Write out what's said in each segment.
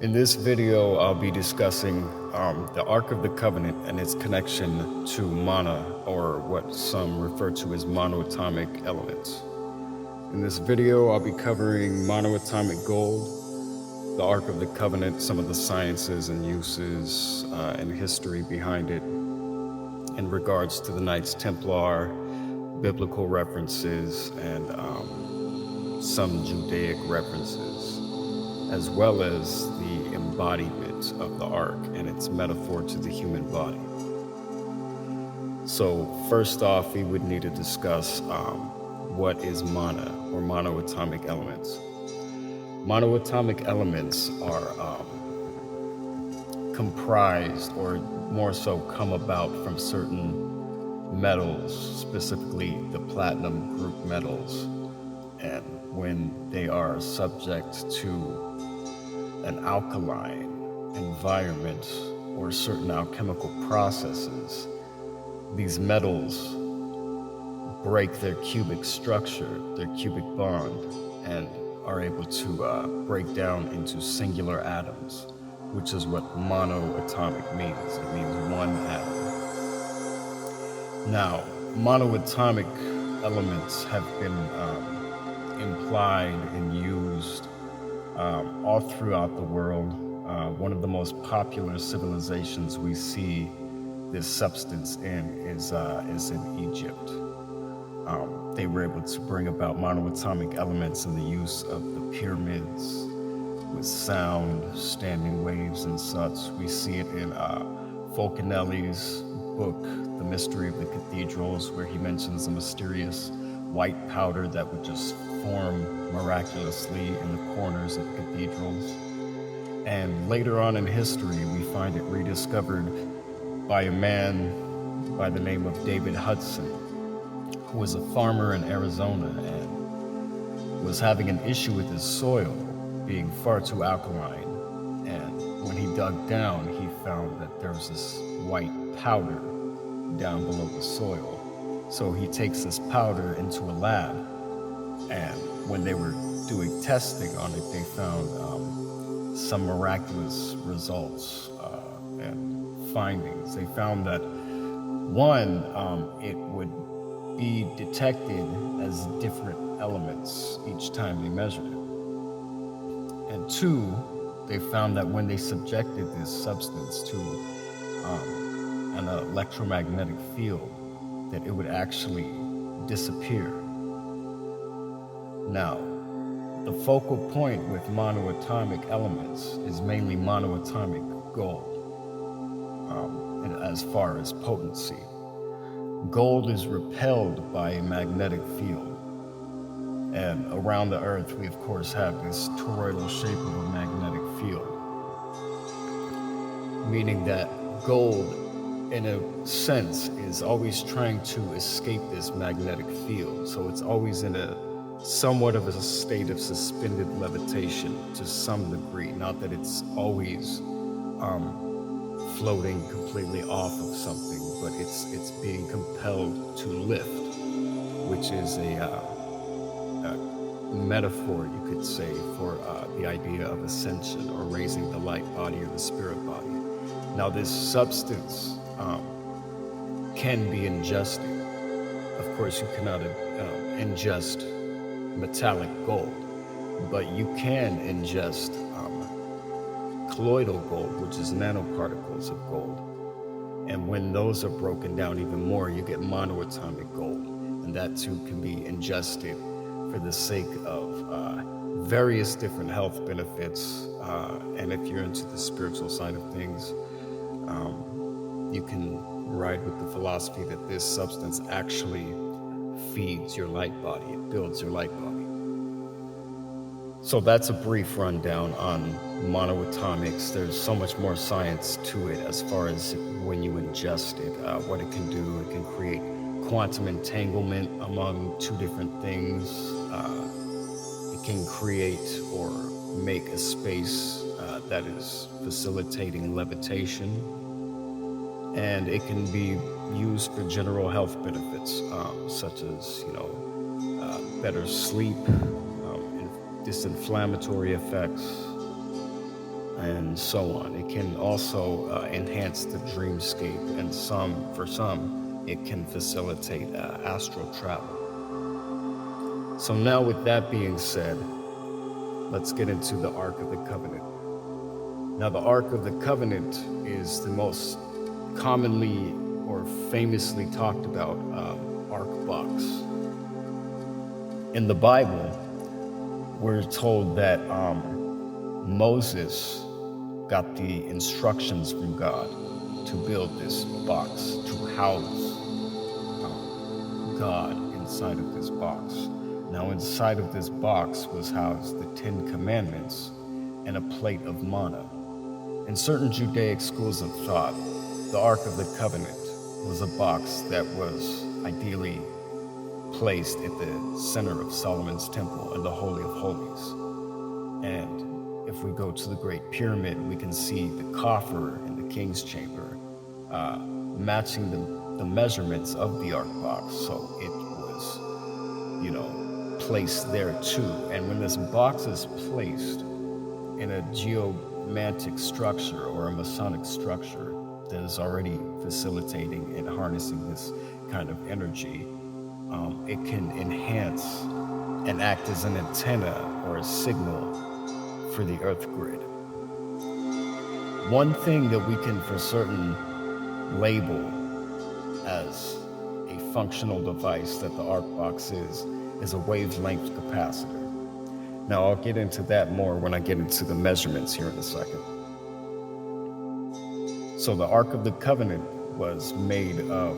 In this video, I'll be discussing the Ark of the Covenant and its connection to manna, or what some refer to as monoatomic elements. In this video, I'll be covering monoatomic gold, the Ark of the Covenant, some of the sciences and uses and history behind it in regards to the Knights Templar, biblical references, and some Judaic references, as well as the embodiment of the Ark and its metaphor to the human body. So first off, we would need to discuss what is manna, or monoatomic elements. Monoatomic elements are comprised, or more so come about, from certain metals, specifically the platinum group metals. And when they are subject to an alkaline environment or certain alchemical processes, these metals break their cubic structure, their cubic bond, and are able to break down into singular atoms, which is what monoatomic means. It means one atom. Now, monoatomic elements have been implied and used all throughout the world. One of the most popular civilizations we see this substance in is in Egypt. They were able to bring about monoatomic elements in the use of the pyramids with sound, standing waves, and such. We see it in Fulcanelli's book, The Mystery of the Cathedrals, where he mentions a mysterious white powder that would just form miraculously in the corners of cathedrals. And later on in history, we find it rediscovered by a man by the name of David Hudson, who was a farmer in Arizona and was having an issue with his soil being far too alkaline. And when he dug down, he found that there was this white powder down below the soil. So he takes this powder into a lab, and when they were doing testing on it, they found some miraculous results and findings. They found that, one, it would be detected as different elements each time they measured it. And two, they found that when they subjected this substance to an electromagnetic field, that it would actually disappear. Now, the focal point with monoatomic elements is mainly monoatomic gold, as far as potency. Gold is repelled by a magnetic field. And around the Earth, we of course have this toroidal shape of a magnetic field, meaning that gold, in a sense, is always trying to escape this magnetic field. So it's always in a somewhat of a state of suspended levitation to some degree. Not that it's always floating completely off of something, but it's being compelled to lift, which is a metaphor, you could say, for the idea of ascension, or raising the light body or the spirit body. Now, this substance can be ingested. Of course, you cannot ingest metallic gold, but you can ingest colloidal gold, which is nanoparticles of gold. And when those are broken down even more, you get monoatomic gold, and that too can be ingested for the sake of various different health benefits. And if you're into the spiritual side of things, you can ride with the philosophy that this substance actually feeds your light body, it builds your light body. So that's a brief rundown on monoatomics. There's so much more science to it as far as when you ingest it, what it can do. It can create quantum entanglement among two different things. It can create or make a space that is facilitating levitation. And it can be used for general health benefits, such as, better sleep, disinflammatory effects, and so on. It can also enhance the dreamscape, and for some, it can facilitate astral travel. So now, with that being said, let's get into the Ark of the Covenant. Now, the Ark of the Covenant is the most commonly or famously talked about Ark box. In the Bible, we're told that Moses got the instructions from God to build this box, to house God inside of this box. Now, inside of this box was housed the 10 Commandments and a plate of manna. In certain Judaic schools of thought, the Ark of the Covenant was a box that was ideally placed at the center of Solomon's temple in the Holy of Holies. And if we go to the Great Pyramid, we can see the coffer in the King's Chamber matching the measurements of the Ark box. So it was, placed there too. And when this box is placed in a geomantic structure or a Masonic structure that is already facilitating and harnessing this kind of energy, it can enhance and act as an antenna or a signal for the Earth grid. One thing that we can for certain label as a functional device that the Arc box is a wavelength capacitor. Now, I'll get into that more when I get into the measurements here in a second. So the Ark of the Covenant was made of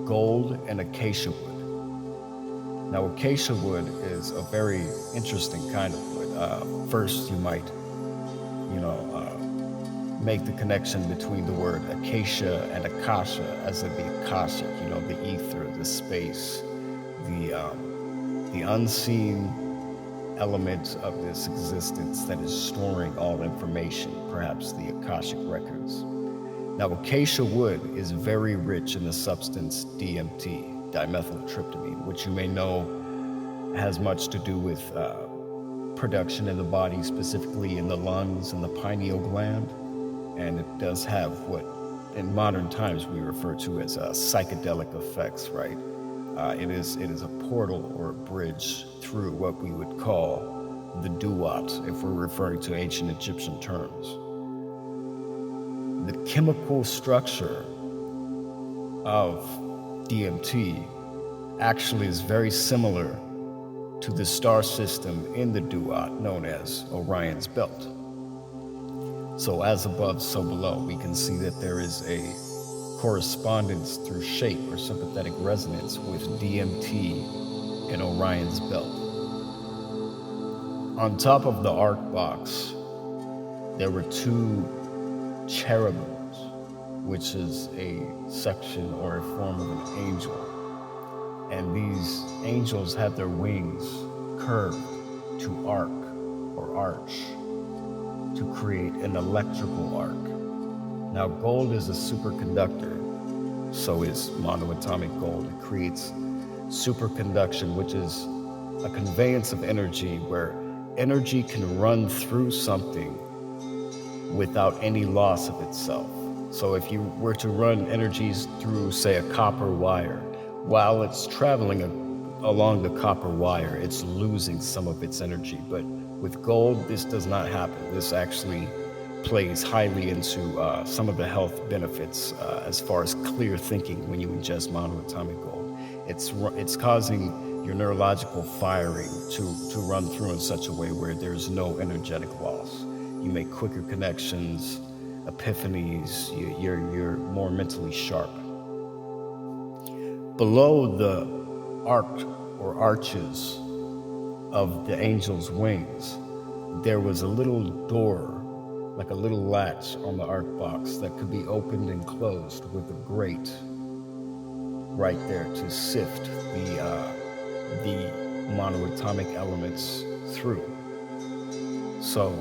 gold and acacia wood. Now, acacia wood is a very interesting kind of wood. First, you might, make the connection between the word acacia and Acacia, as in the Akashic, the ether, the space, the unseen element of this existence that is storing all information, perhaps the Akashic records. Now, acacia wood is very rich in the substance DMT, dimethyltryptamine, which you may know has much to do with production in the body, specifically in the lungs and the pineal gland. And it does have what in modern times we refer to as psychedelic effects, right? It is a portal or a bridge through what we would call the duat, if we're referring to ancient Egyptian terms. The chemical structure of DMT actually is very similar to the star system in the duat known as Orion's Belt. So as above, so below, we can see that there is a correspondence through shape or sympathetic resonance with DMT and Orion's Belt. On top of the Ark box, there were 2 cherubims, which is a section or a form of an angel. And these angels had their wings curved to arc or arch to create an electrical arc. Now, gold is a superconductor, so is monoatomic gold. It creates superconduction, which is a conveyance of energy where energy can run through something without any loss of itself. So if you were to run energies through, say, a copper wire, while it's traveling along the copper wire, it's losing some of its energy. But with gold, this does not happen. This actually plays highly into some of the health benefits as far as clear thinking when you ingest monoatomic gold. It's causing your neurological firing to run through in such a way where there's no energetic loss. You make quicker connections, epiphanies, you're more mentally sharp. Below the arc or arches of the angel's wings, there was a little door, like a little latch on the Ark box that could be opened and closed with a grate right there to sift the monoatomic elements through. So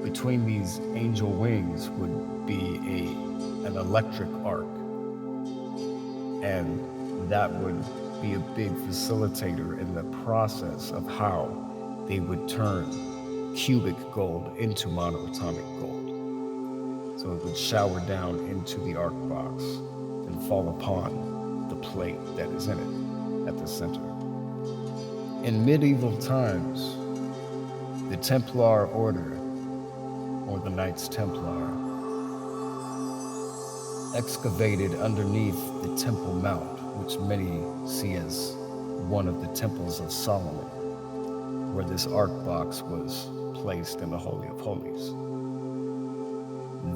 between these angel wings would be an electric arc, and that would be a big facilitator in the process of how they would turn cubic gold into monoatomic gold. So it would shower down into the arc box and fall upon the plate that is in it at the center. In medieval times, the Templar order, or the Knights Templar, excavated underneath the Temple Mount, which many see as one of the temples of Solomon, where this ark box was placed in the Holy of Holies.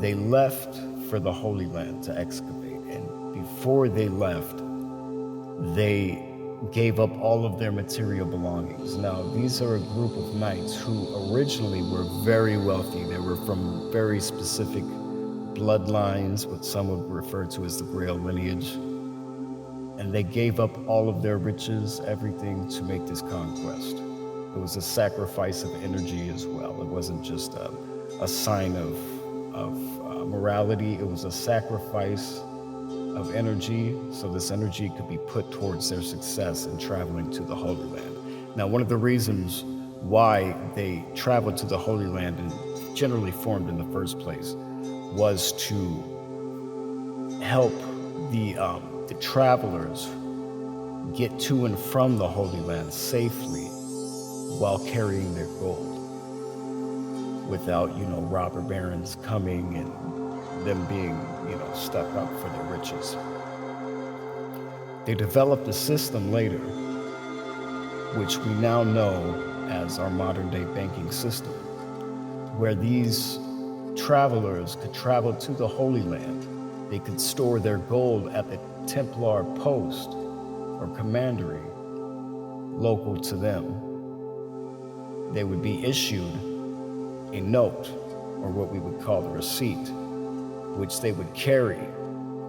They left for the Holy Land to excavate, and before they left, they gave up all of their material belongings. Now, these are a group of knights who originally were very wealthy. They were from very specific bloodlines, what some would refer to as the Grail lineage. And they gave up all of their riches, everything, to make this conquest. It was a sacrifice of energy as well. It wasn't just a sign of morality. It was a sacrifice of energy, so this energy could be put towards their success in traveling to the Holy Land. Now, one of the reasons why they traveled to the Holy Land and generally formed in the first place was to help the travelers get to and from the Holy Land safely while carrying their gold without, robber barons coming and them being, stuck up for their riches. They developed a system later, which we now know as our modern day banking system, where these travelers could travel to the Holy Land. They could store their gold at the Templar post or commandery local to them. They would be issued a note, or what we would call the receipt, which they would carry.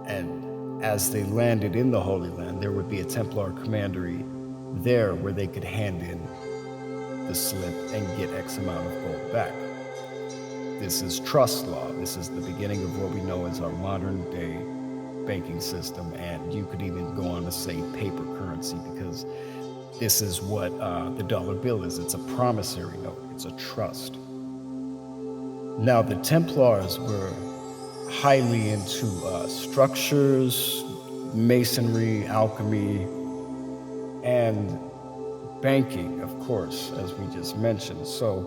And as they landed in the Holy Land, there would be a Templar commandery there where they could hand in the slip and get X amount of gold back. This is trust law. This is the beginning of what we know as our modern day banking system. And you could even go on to say paper currency, because this is what the dollar bill is. It's a promissory note. It's a trust. Now, the Templars were highly into structures, masonry, alchemy, and banking, of course, as we just mentioned. So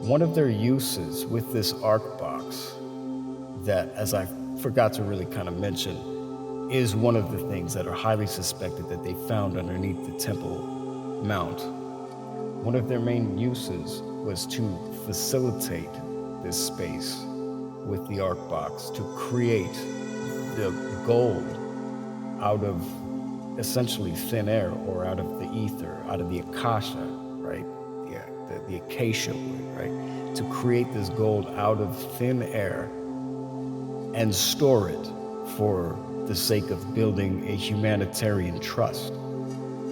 one of their uses with this arc box that, as I forgot to really kind of mention, is one of the things that are highly suspected that they found underneath the Temple Mount. One of their main uses was to facilitate this space with the arc box, to create the gold out of essentially thin air, or out of the ether, out of the Acacia, right? The Acacia wood, right? To create this gold out of thin air and store it for the sake of building a humanitarian trust,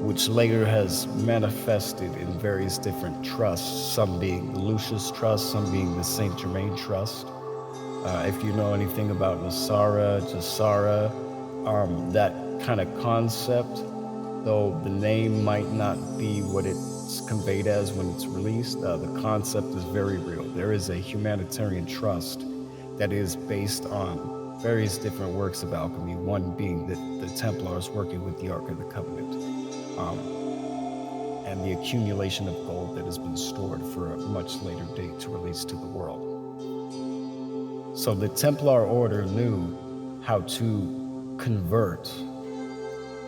which later has manifested in various different trusts, some being the Lucius Trust, some being the Saint Germain Trust. If you know anything about Nasara, Jasara, that kind of concept, though the name might not be what it's conveyed as when it's released, the concept is very real. There is a humanitarian trust that is based on various different works of alchemy, one being the Templars working with the Ark of the Covenant, and the accumulation of gold that has been stored for a much later date to release to the world. So the Templar order knew how to convert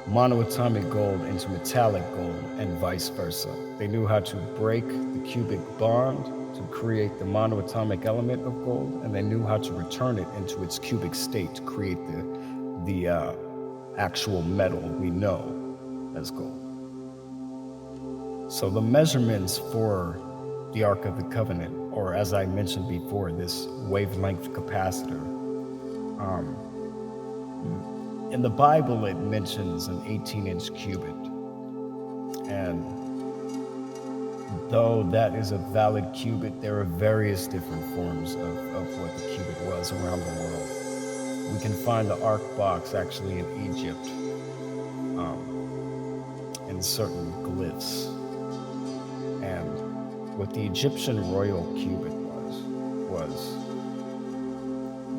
monoatomic gold into metallic gold and vice versa. They knew how to break the cubic bond to create the monoatomic element of gold, and they knew how to return it into its cubic state to create the actual metal we know as gold. So the measurements for the Ark of the Covenant, or as I mentioned before, this wavelength capacitor, in the Bible it mentions an 18-inch cubit, and though that is a valid cubit, there are various different forms of what the cubit was around the world. We can find the Ark box actually in Egypt, in certain glyphs, and what the Egyptian royal cubit was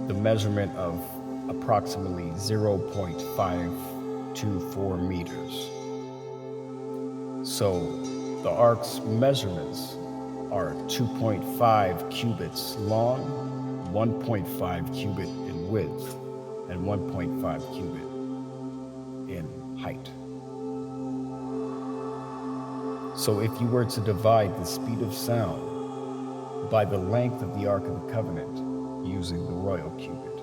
the measurement of approximately 0.524 meters. So the ark's measurements are 2.5 cubits long, 1.5 cubit in width, and 1.5 cubit in height. So if you were to divide the speed of sound by the length of the Ark of the Covenant using the royal cubit,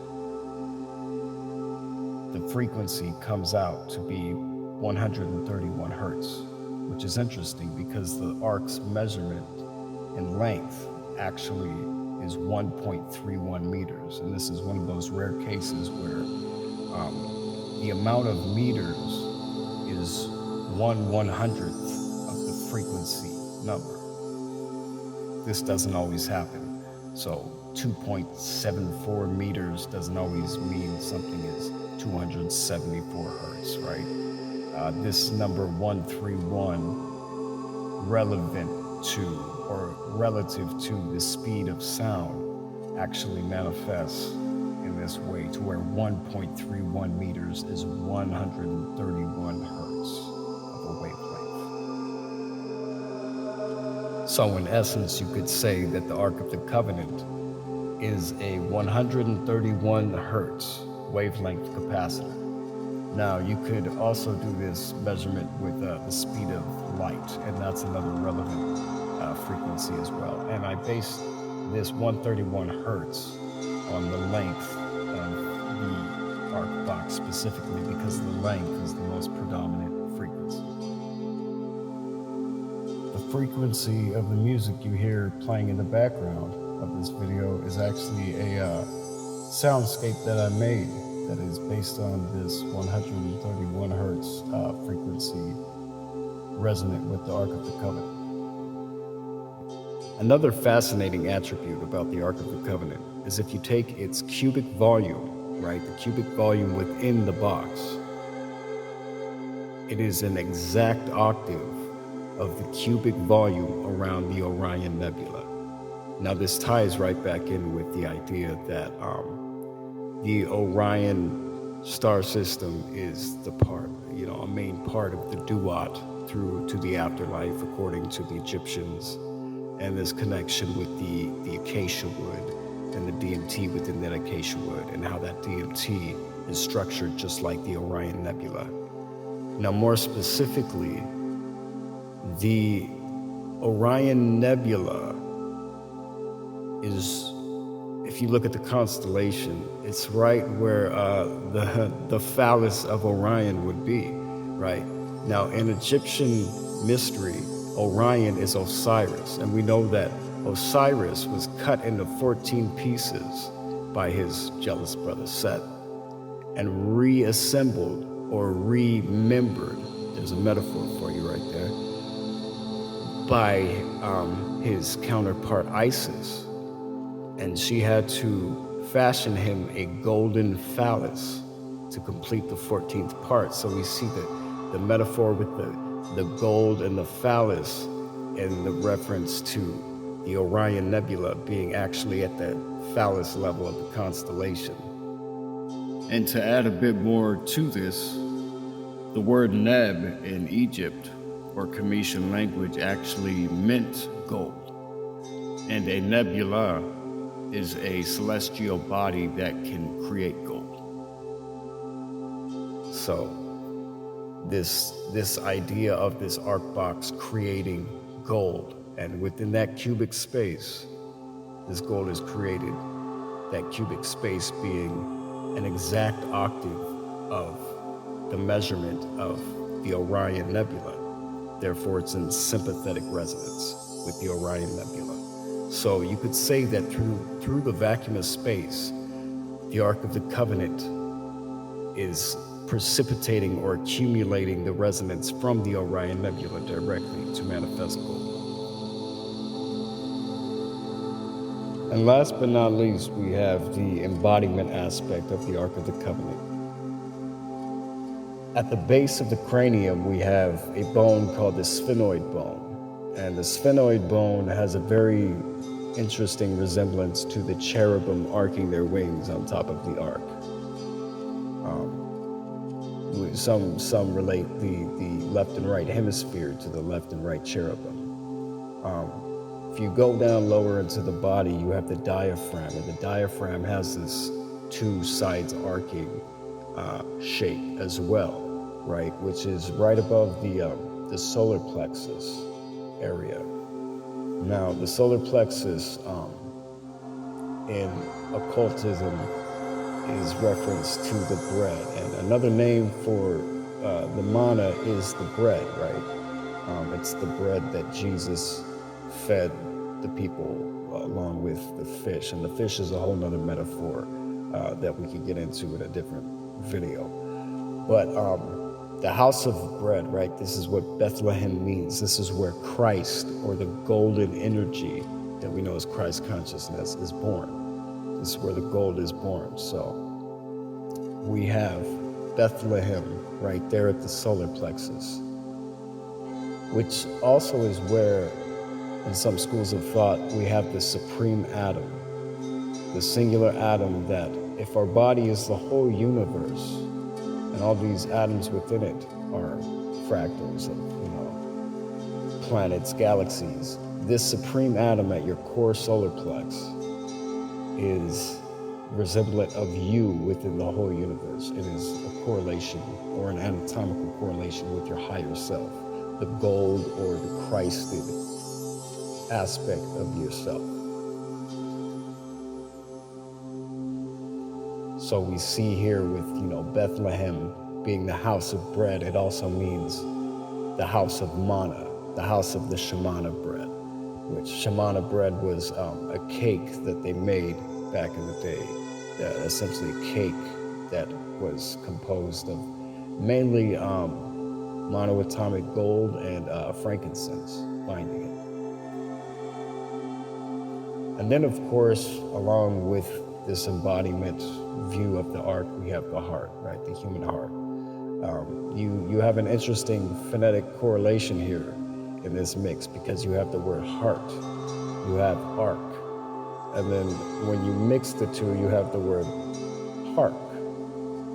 the frequency comes out to be 131 hertz, which is interesting because the Ark's measurement in length actually is 1.31 meters. And this is one of those rare cases where the amount of meters is 1/100th of the frequency number. This doesn't always happen. So 2.74 meters doesn't always mean something is 274 hertz, right? This number 131 relevant to or relative to the speed of sound actually manifests in this way to where 1.31 meters is 131 hertz of a wavelength. So in essence, you could say that the Ark of the Covenant is a 131 hertz wavelength capacitor. Now, you could also do this measurement with the speed of light, and that's another relevant frequency as well. And I based this 131 hertz on the length of the Ark box specifically because the length is the most predominant frequency. The frequency of the music you hear playing in the background of this video is actually a soundscape that I made that is based on this 131 hertz frequency resonant with the Ark of the Covenant. Another fascinating attribute about the Ark of the Covenant is if you take its cubic volume, right, the cubic volume within the box, it is an exact octave of the cubic volume around the Orion Nebula. Now this ties right back in with the idea that the Orion star system is the part, a main part of the duat through to the afterlife, according to the Egyptians, and this connection with the Acacia wood and the DMT within that Acacia wood, and how that DMT is structured just like the Orion Nebula. Now, more specifically, the Orion Nebula is, if you look at the constellation, it's right where the phallus of Orion would be, right? Now, in Egyptian mystery, Orion is Osiris, and we know that Osiris was cut into 14 pieces by his jealous brother Set and reassembled or remembered, there's a metaphor for you right there, by his counterpart Isis. And she had to fashion him a golden phallus to complete the 14th part. So we see the metaphor with the gold and the phallus and the reference to the Orion Nebula being actually at the phallus level of the constellation. And to add a bit more to this, the word Neb in Egypt or Cometian language actually meant gold. And a nebula is a celestial body that can create gold. So this idea of this Ark box creating gold, and within that cubic space, this gold is created, that cubic space being an exact octave of the measurement of the Orion Nebula. Therefore, it's in sympathetic resonance with the Orion Nebula. So you could say that through the vacuum of space, the Ark of the Covenant is precipitating or accumulating the resonance from the Orion Nebula directly to manifest gold. And last but not least, we have the embodiment aspect of the Ark of the Covenant. At the base of the cranium, we have a bone called the sphenoid bone. And the sphenoid bone has a very interesting resemblance to the cherubim arcing their wings on top of the ark. Some relate the left and right hemisphere to the left and right cherubim. If you go down lower into the body, you have the diaphragm, and the diaphragm has this two sides arcing shape as well, right? Which is right above the solar plexus area. Now, the solar plexus in occultism is referenced to the bread, and another name for the manna is the bread, right? It's the bread that Jesus fed the people along with the fish, and the fish is a whole nother metaphor that we could get into in a different video. But the house of bread, right? This is what Bethlehem means. This is where Christ, or the golden energy that we know as Christ consciousness, is born. This is where the gold is born. So we have Bethlehem right there at the solar plexus, which also is where, in some schools of thought, we have the supreme atom, the singular atom that, if our body is the whole universe, and all these atoms within it are fractals of, planets, galaxies, this supreme atom at your core solar plex is resemblant of you within the whole universe. It is a correlation, or an anatomical correlation, with your higher self, the gold or the Christed aspect of yourself. So we see here with, Bethlehem being the house of bread, it also means the house of manna, the house of the shamana bread, which shamana bread was a cake that they made back in the day, essentially a cake that was composed of mainly monoatomic gold and frankincense binding it. And then, of course, along with this embodiment view of the ark, we have the heart, right? The human heart. You have an interesting phonetic correlation here in this mix, because you have the word heart, you have ark, and then when you mix the two, you have the word hark,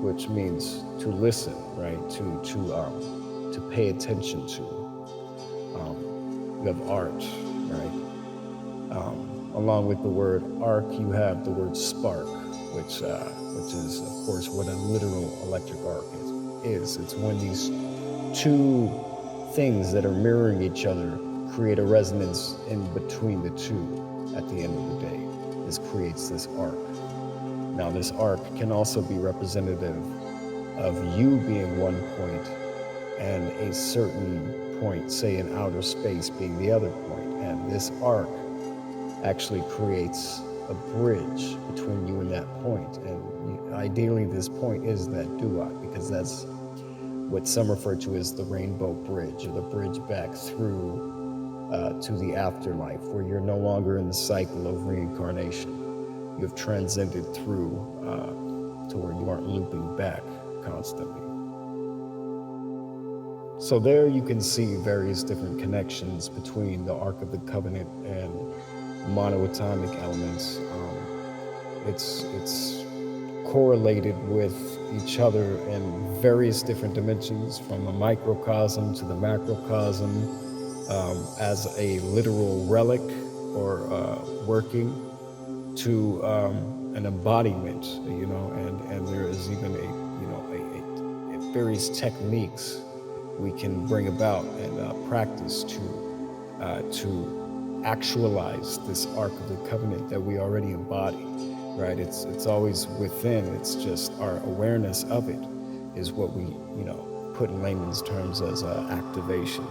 which means to listen, right? To pay attention to. You have art, right? Along with the word arc, you have the word spark, which is, of course, what a literal electric arc is. It's when these two things that are mirroring each other create a resonance in between the two at the end of the day. This creates this arc. Now, this arc can also be representative of you being one point and a certain point, say in outer space, being the other point. And this arc actually creates a bridge between you and that point. And ideally, this point is that duat, because that's what some refer to as the rainbow bridge, or the bridge back through to the afterlife, where you're no longer in the cycle of reincarnation. You have transcended through to where you aren't looping back constantly. So there you can see various different connections between the Ark of the Covenant and monoatomic elements. It's correlated with each other in various different dimensions, from a microcosm to the macrocosm, as a literal relic or working, to an embodiment, and there is even a various techniques we can bring about and practice to actualize this Ark of the Covenant that we already embody, right? It's always within. It's just our awareness of it is what we, put in layman's terms as activation,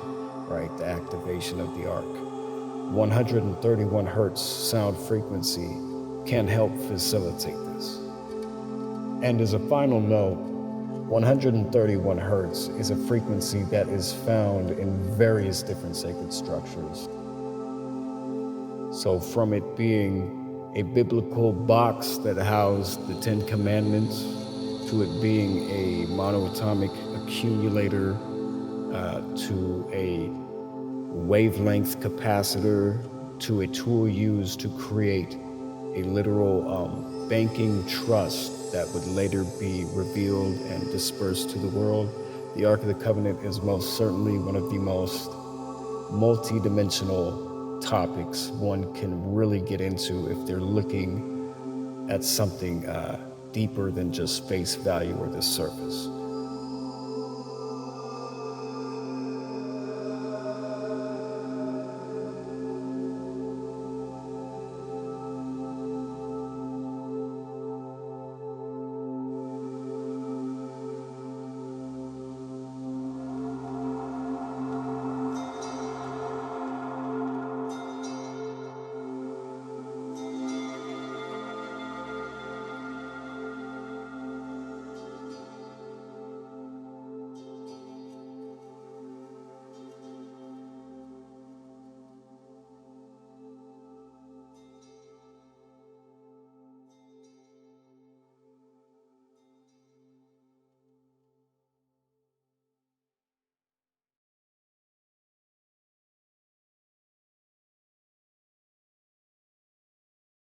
right? The activation of the Ark. 131 hertz sound frequency can help facilitate this. And as a final note, 131 hertz is a frequency that is found in various different sacred structures. So from it being a biblical box that housed the Ten Commandments, to it being a monoatomic accumulator, to a wavelength capacitor to a tool used to create a literal banking trust that would later be revealed and dispersed to the world. The Ark of the Covenant is most certainly one of the most multi-dimensional topics one can really get into if they're looking at something deeper than just face value or the surface.